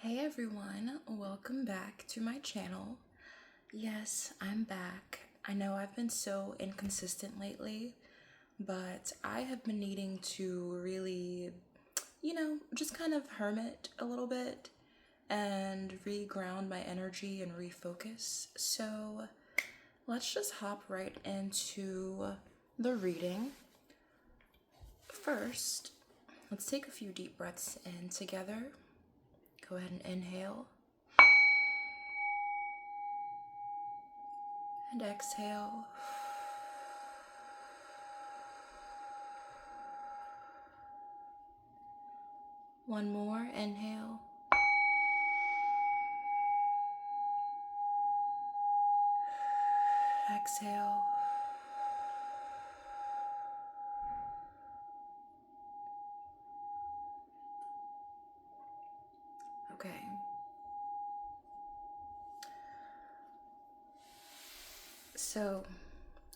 Hey everyone, welcome back to my channel. Yes, I'm back. I know I've been so inconsistent lately, but I have been needing to really, just kind of hermit a little bit and reground my energy and refocus. So let's just hop right into the reading. First, let's take a few deep breaths in together. Go ahead and inhale. And exhale. One more, inhale. Exhale. Okay. So,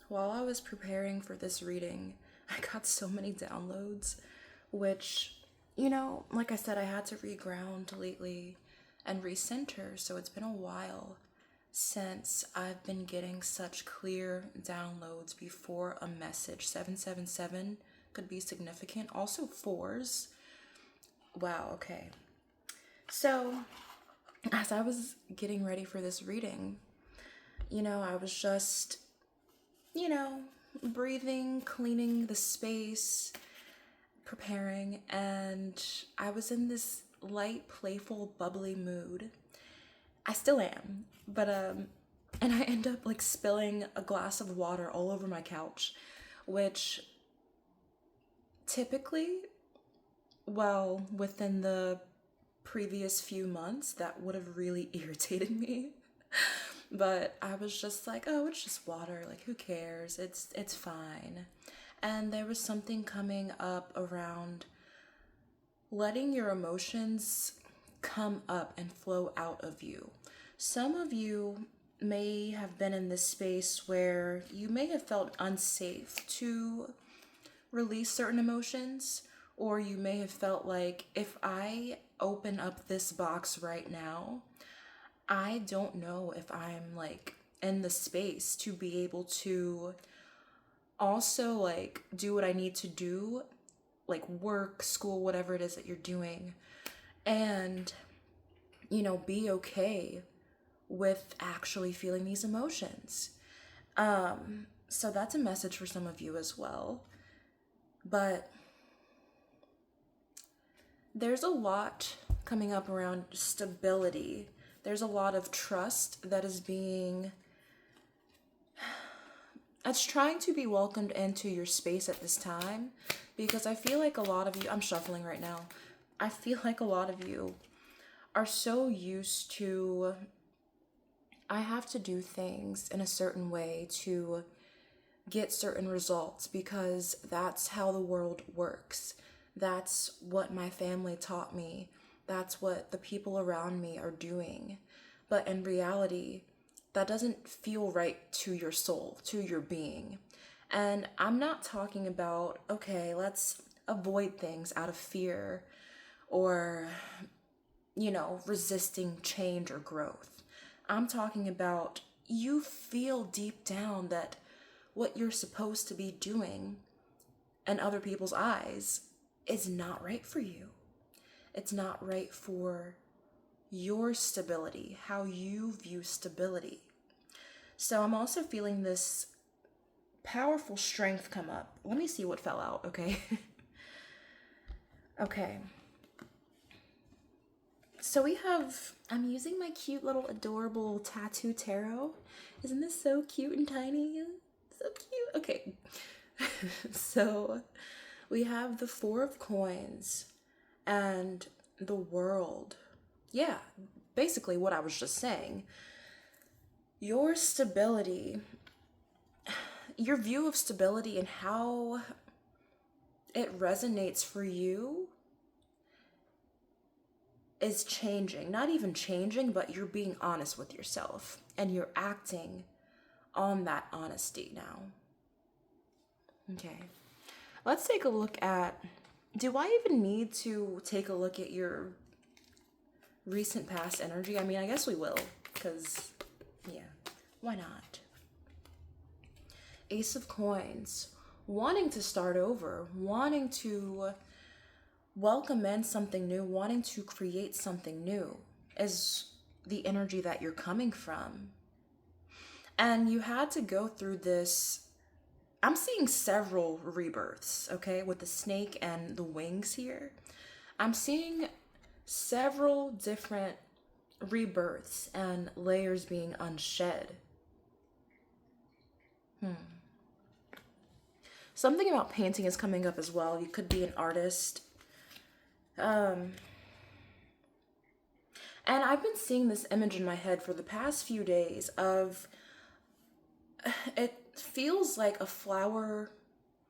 while I was preparing for this reading, I got so many downloads, which, like I said, I had to reground lately and recenter, so it's been a while since I've been getting such clear downloads before a message. 777 could be significant. Also, fours. Wow, okay. So, as I was getting ready for this reading, I was just, breathing, cleaning the space, preparing, and I was in this light, playful, bubbly mood. I still am, but and I end up like spilling a glass of water all over my couch, which typically, well, within the previous few months, that would have really irritated me. But I was just like, oh, it's just water. Like, who cares? It's fine. And there was something coming up around letting your emotions come up and flow out of you. Some of you may have been in this space where you may have felt unsafe to release certain emotions, or you may have felt like, if I open up this box right now, I don't know if I'm like in the space to be able to also like do what I need to do, like work, school, whatever it is that you're doing, and be okay with actually feeling these emotions. So that's a message for some of you as well. But there's a lot coming up around stability. There's a lot of trust that is being that's trying to be welcomed into your space at this time, because I feel like a lot of you, I'm shuffling right now, I feel like a lot of you are so used to, I have to do things in a certain way to get certain results because that's how the world works. That's what my family taught me. That's what the people around me are doing. But in reality, that doesn't feel right to your soul, to your being. And I'm not talking about, okay, let's avoid things out of fear or, resisting change or growth. I'm talking about you feel deep down that what you're supposed to be doing in other people's eyes is not right for you. It's not right for your stability, how you view stability. So I'm also feeling this powerful strength come up. Let me see what fell out, okay? Okay. So I'm using my cute little adorable tattoo tarot. Isn't this so cute and tiny? So cute. Okay. So we have the Four of Coins and the World. Yeah, basically what I was just saying. Your stability, your view of stability and how it resonates for you is changing. Not even changing, but you're being honest with yourself and you're acting on that honesty now. Okay. Let's take a look at, do I even need to take a look at your recent past energy. I mean, I guess we will, because, yeah, why not? Ace of Coins, wanting to start over, wanting to welcome in something new, wanting to create something new is the energy that you're coming from. And you had to go through this. I'm seeing several rebirths, okay, with the snake and the wings here. I'm seeing several different rebirths and layers being unshed. Something about painting is coming up as well. You could be an artist. And I've been seeing this image in my head for the past few days of, it feels like a flower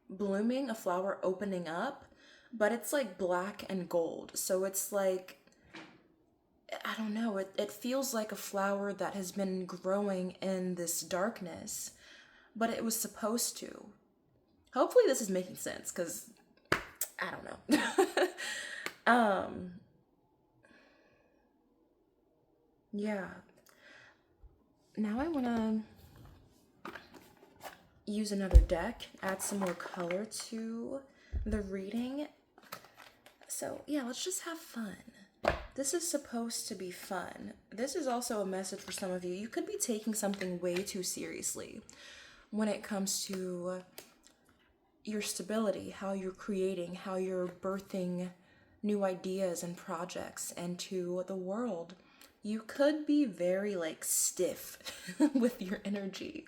blooming, a flower opening up, but it's like black and gold. So it's like, I don't know, it feels like a flower that has been growing in this darkness, but it was supposed to. Hopefully this is making sense, because I don't know. Yeah. Now I want to use another deck, add some more color to the reading. So yeah, let's just have fun. This is supposed to be fun. This is also a message for some of you. You could be taking something way too seriously when it comes to your stability, how you're creating, how you're birthing new ideas and projects into the world. You could be very like stiff with your energy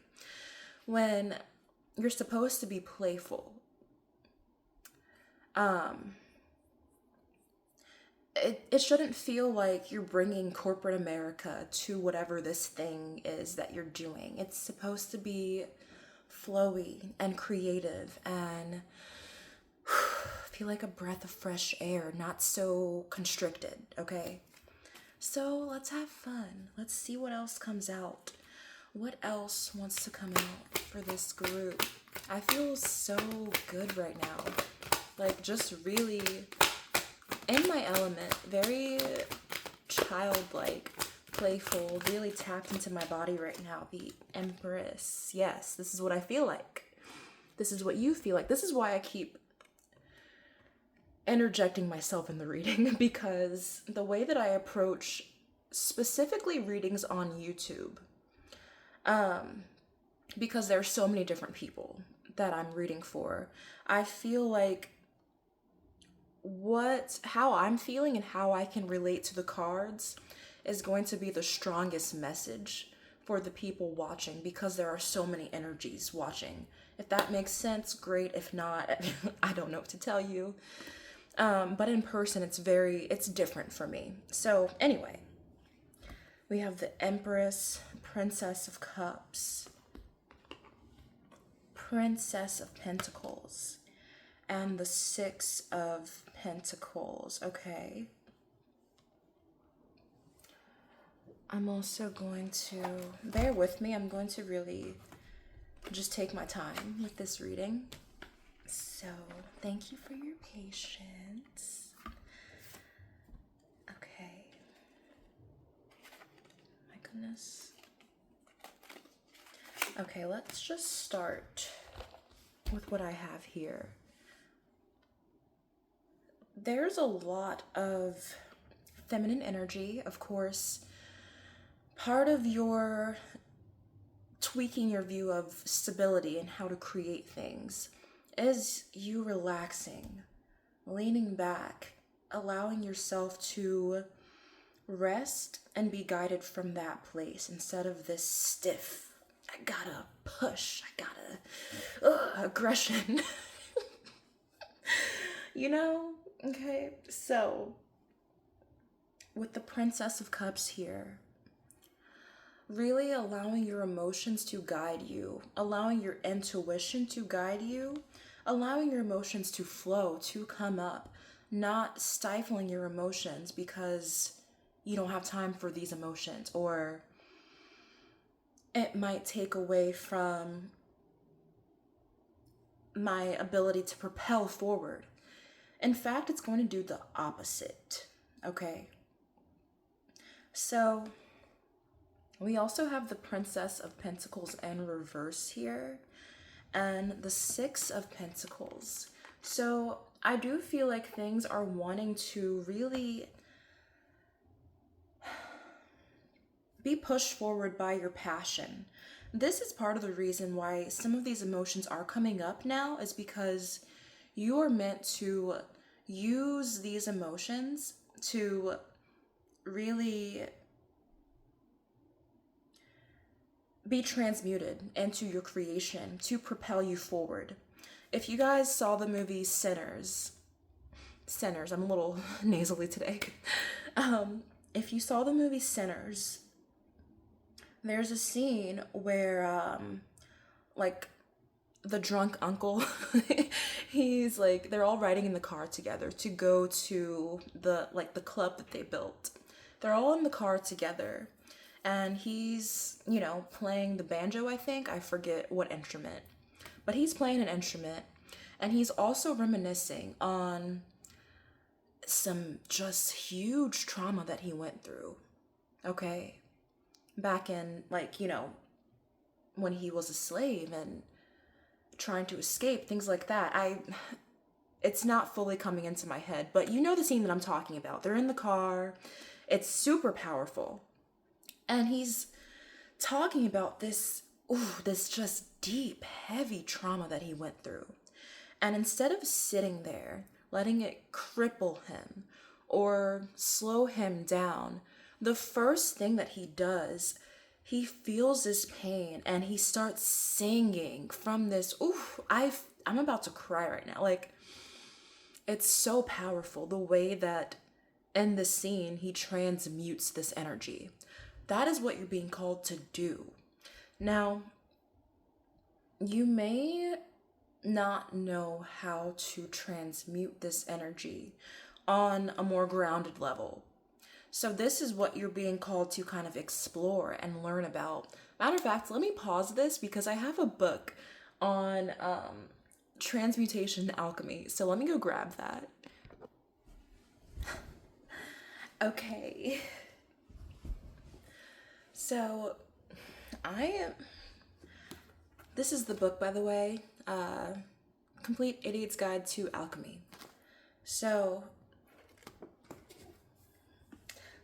when you're supposed to be playful. It shouldn't feel like you're bringing corporate America to whatever this thing is that you're doing. It's supposed to be flowy and creative and feel like a breath of fresh air, not so constricted, okay? So let's have fun. Let's see what else comes out. What else wants to come out for this group? I feel so good right now. Like, just really in my element, very childlike, playful, really tapped into my body right now. The Empress. Yes, this is what I feel like. This is what you feel like. This is why I keep interjecting myself in the reading, because the way that I approach specifically readings on YouTube, because there are so many different people that I'm reading for, I feel like how I'm feeling and how I can relate to the cards is going to be the strongest message for the people watching, because there are so many energies watching. If that makes sense, great. If not, I don't know what to tell you. But in person, it's different for me. So anyway, we have the Empress, Princess of Cups, Princess of Pentacles, and the Six of Pentacles. Okay. I'm also going to, bear with me, I'm going to really just take my time with this reading. So, thank you for your patience. Okay. My goodness. Okay, let's just start with what I have here. There's a lot of feminine energy, of course. Part of your tweaking your view of stability and how to create things is you relaxing, leaning back, allowing yourself to rest and be guided from that place instead of this stiff, I gotta push, I gotta, aggression. You know? Okay, so with the Princess of Cups here, really allowing your emotions to guide you, allowing your intuition to guide you, allowing your emotions to flow, to come up, not stifling your emotions because you don't have time for these emotions, or it might take away from my ability to propel forward. In fact, it's going to do the opposite, okay? So we also have the Princess of Pentacles in reverse here, and the Six of Pentacles. So I do feel like things are wanting to really be pushed forward by your passion. This is part of the reason why some of these emotions are coming up now, is because you are meant to use these emotions to really be transmuted into your creation to propel you forward. If you guys saw the movie Sinners, I'm a little nasally today. If you saw the movie Sinners, there's a scene where, like, the drunk uncle, he's like, they're all riding in the car together to go to the club that they built. They're all in the car together, and he's, playing the banjo, I think. I forget what instrument, but he's playing an instrument, and he's also reminiscing on some just huge trauma that he went through, okay? Back in, when he was a slave and trying to escape, things like that. It's not fully coming into my head, but you know the scene that I'm talking about. They're in the car. It's super powerful. And he's talking about this just deep, heavy trauma that he went through. And instead of sitting there, letting it cripple him or slow him down, the first thing that he does, he feels this pain and he starts singing from this. I'm about to cry right now. Like, it's so powerful the way that in the scene he transmutes this energy. That is what you're being called to do. Now, you may not know how to transmute this energy on a more grounded level. So this is what you're being called to kind of explore and learn about. Matter of fact, let me pause this because I have a book on transmutation and alchemy. So let me go grab that. Okay. So this is the book, by the way, Complete Idiot's Guide to Alchemy. So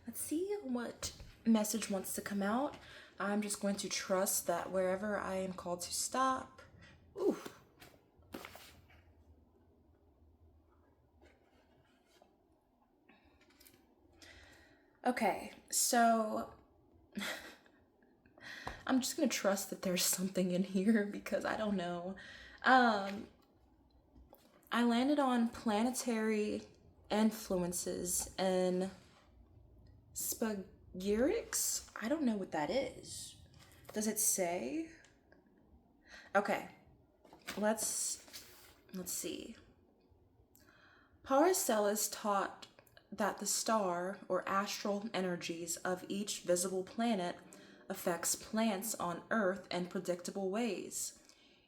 let's see what message wants to come out. I'm just going to trust that wherever I am called to stop. Ooh. Okay, so I'm just gonna trust that there's something in here because I don't know. I landed on planetary influences and Spagyrics? I don't know what that is. Does it say? Okay. Let's see. Paracelsus taught that the star or astral energies of each visible planet affects plants on Earth in predictable ways.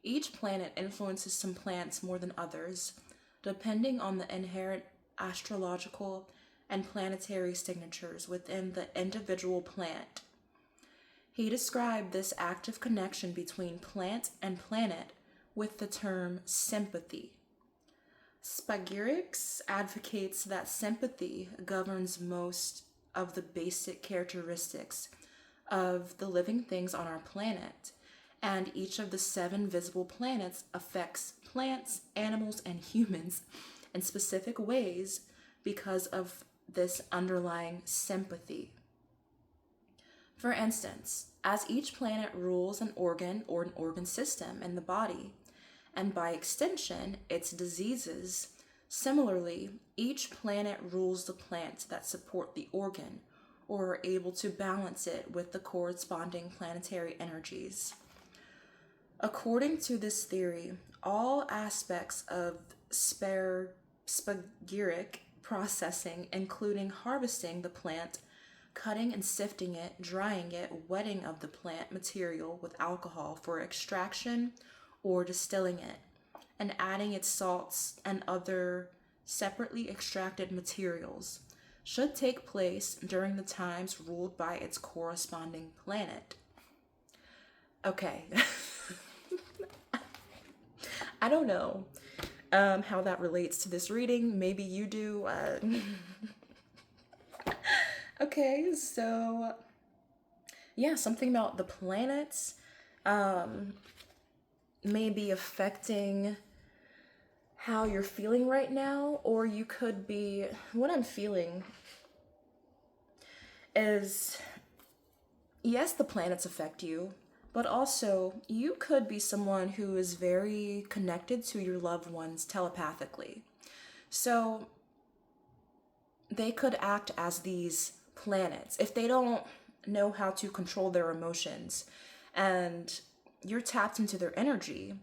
Each planet influences some plants more than others, depending on the inherent astrological and planetary signatures within the individual plant. He described this active connection between plant and planet with the term sympathy. Spagyrics advocates that sympathy governs most of the basic characteristics of the living things on our planet, and each of the 7 visible planets affects plants, animals, and humans in specific ways because of this underlying sympathy. For instance, as each planet rules an organ or an organ system in the body, and by extension, its diseases, similarly, each planet rules the plants that support the organ or are able to balance it with the corresponding planetary energies. According to this theory, all aspects of spagyric processing, including harvesting the plant, cutting and sifting it, drying it, wetting of the plant material with alcohol for extraction or distilling it, and adding its salts and other separately extracted materials, should take place during the times ruled by its corresponding planet. Okay. I don't know how that relates to this reading. Maybe you do. Okay, so yeah, something about the planets may be affecting how you're feeling right now, or you could be, what I'm feeling is, yes, the planets affect you, but also you could be someone who is very connected to your loved ones telepathically. So they could act as these planets if they don't know how to control their emotions, and you're tapped into their energy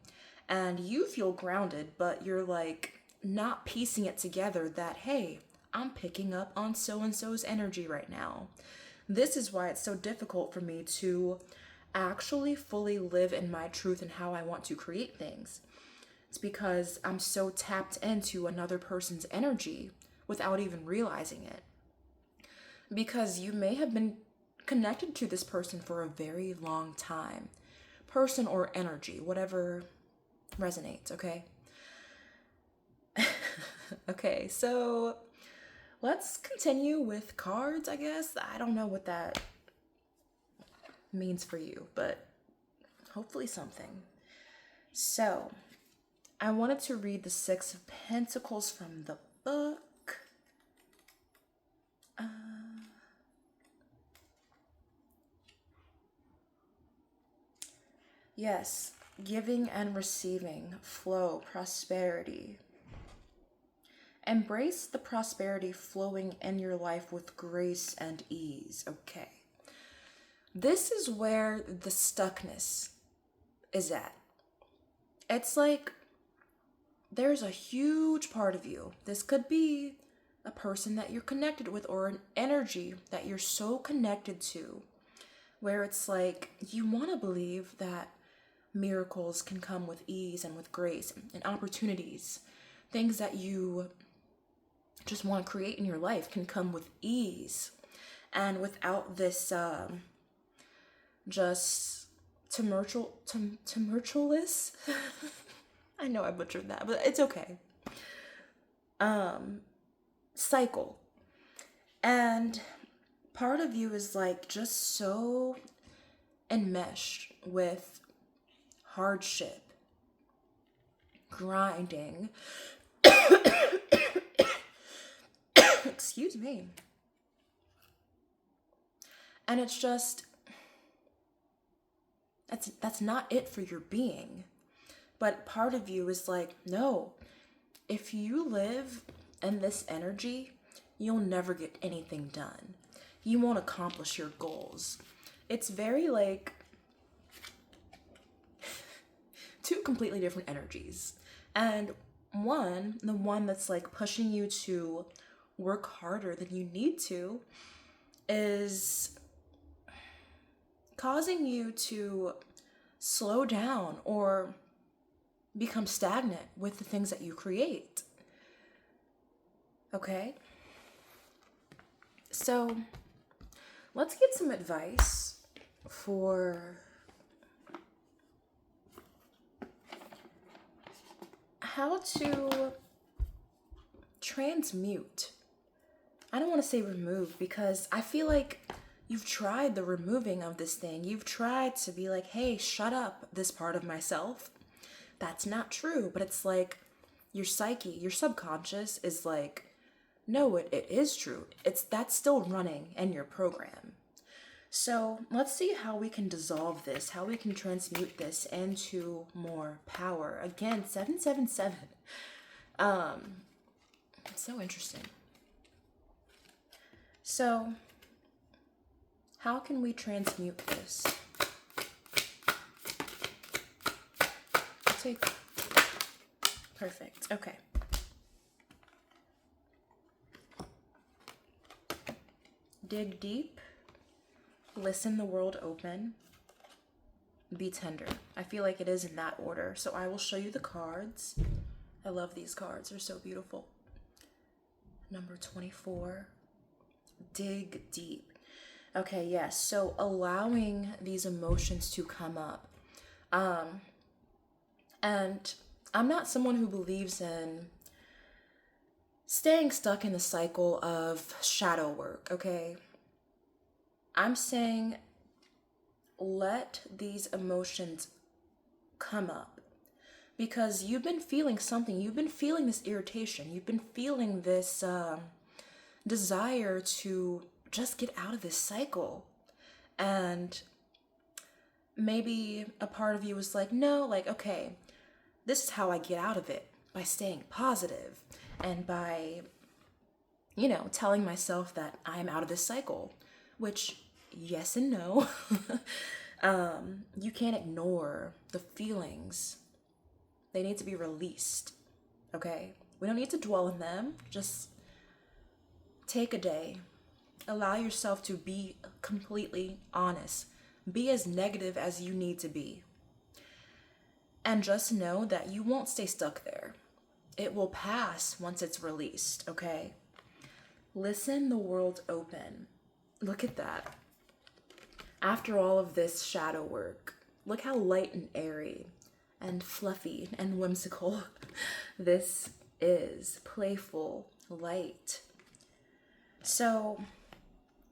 and you feel grounded, but you're like not piecing it together that, hey, I'm picking up on so and so's energy right now. This is why it's so difficult for me to actually fully live in my truth and how I want to create things. It's because I'm so tapped into another person's energy without even realizing it. Because you may have been connected to this person for a very long time. Person or energy, whatever resonates, okay? Okay, so let's continue with cards, I guess. I don't know what that means for you, but hopefully something. So, I wanted to read the Six of Pentacles from the book. Yes, giving and receiving, flow, prosperity. Embrace the prosperity flowing in your life with grace and ease. Okay. This is where the stuckness is at. It's like there's a huge part of you. This could be a person that you're connected with or an energy that you're so connected to, where it's like you want to believe that miracles can come with ease and with grace and opportunities. Things that you just want to create in your life can come with ease and without this just tumultuous I know I butchered that, but it's okay. Cycle. And part of you is like just so enmeshed with hardship, grinding. Excuse me. And it's just that's not it for your being. But part of you is like, no, if you live in this energy, you'll never get anything done. You won't accomplish your goals. It's very like two completely different energies. And the one that's like pushing you to work harder than you need to, is causing you to slow down or become stagnant with the things that you create. Okay? So, let's get some advice for how to transmute. I don't want to say remove, because I feel like you've tried the removing of this thing. You've tried to be like, hey, shut up, this part of myself. That's not true. But it's like your psyche, your subconscious is like, no, it is true. That's still running in your program. So let's see how we can dissolve this, how we can transmute this into more power. Again, 777. It's so interesting. So, how can we transmute this? Perfect. Okay. Dig deep. Listen the world open. Be tender. I feel like it is in that order. So I will show you the cards. I love these cards. They're so beautiful. Number 24. dig deep. Okay, yes. So allowing these emotions to come up. Um, and I'm not someone who believes in staying stuck in the cycle of shadow work, okay? I'm saying let these emotions come up because you've been feeling something. You've been feeling this irritation. You've been feeling this desire to just get out of this cycle. And maybe a part of you was like, no, like, okay, this is how I get out of it, by staying positive and by, telling myself that I'm out of this cycle, which, yes and no. You can't ignore the feelings. They need to be released, okay? We don't need to dwell in them. Just take a day. Allow yourself to be completely honest. Be as negative as you need to be. And just know that you won't stay stuck there. It will pass once it's released, okay? Listen the world open. Look at that. After all of this shadow work, look how light and airy and fluffy and whimsical this is. Playful, light. So,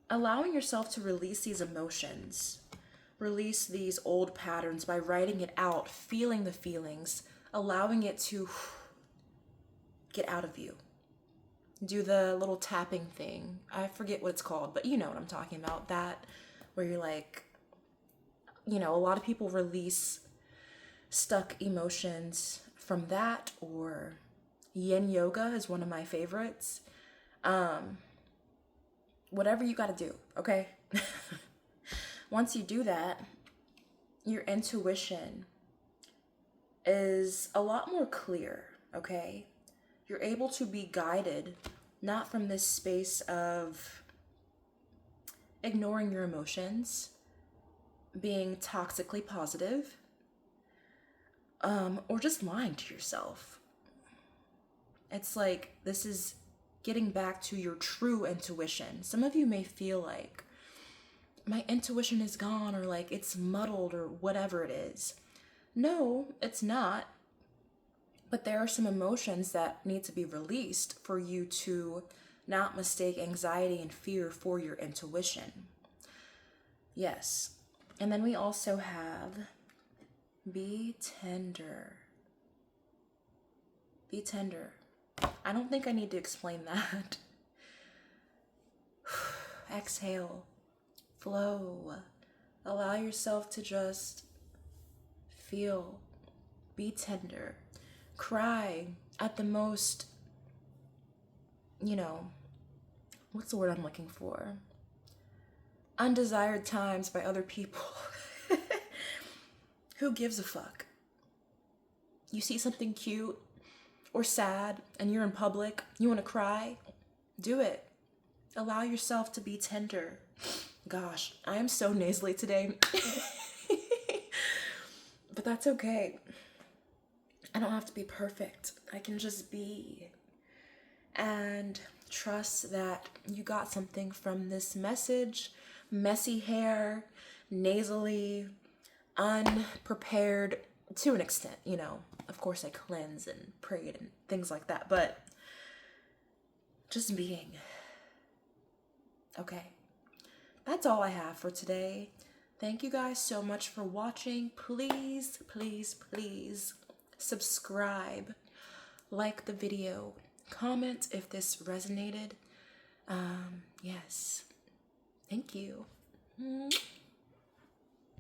allowing yourself to release these emotions, release these old patterns by writing it out, feeling the feelings, allowing it to get out of you. Do the little tapping thing. I forget what it's called, but you know what I'm talking about. That where you're like, a lot of people release stuck emotions from that, or yin yoga is one of my favorites. Whatever you got to do, okay? Once you do that, your intuition is a lot more clear, okay? You're able to be guided, not from this space of ignoring your emotions, being toxically positive, or just lying to yourself. It's like this is getting back to your true intuition. Some of you may feel like my intuition is gone, or like it's muddled, or whatever it is. No, it's not. But there are some emotions that need to be released for you to not mistake anxiety and fear for your intuition. Yes. And then we also have be tender. Be tender. I don't think I need to explain that. Exhale. Flow. Allow yourself to just feel. Be tender. Cry at the most, what's the word I'm looking for? Undesired times by other people. Who gives a fuck? You see something cute or sad and you're in public, you want to cry? Do it. Allow yourself to be tender. Gosh, I am so nasally today. But that's okay. I don't have to be perfect. I can just be. And trust that you got something from this message. Messy hair, nasally, unprepared to an extent, Of course, I cleanse and prayed and things like that, but just being. Okay. That's all I have for today. Thank you guys so much for watching. Please, please, please subscribe, like the video, comment if this resonated. Yes. Thank you.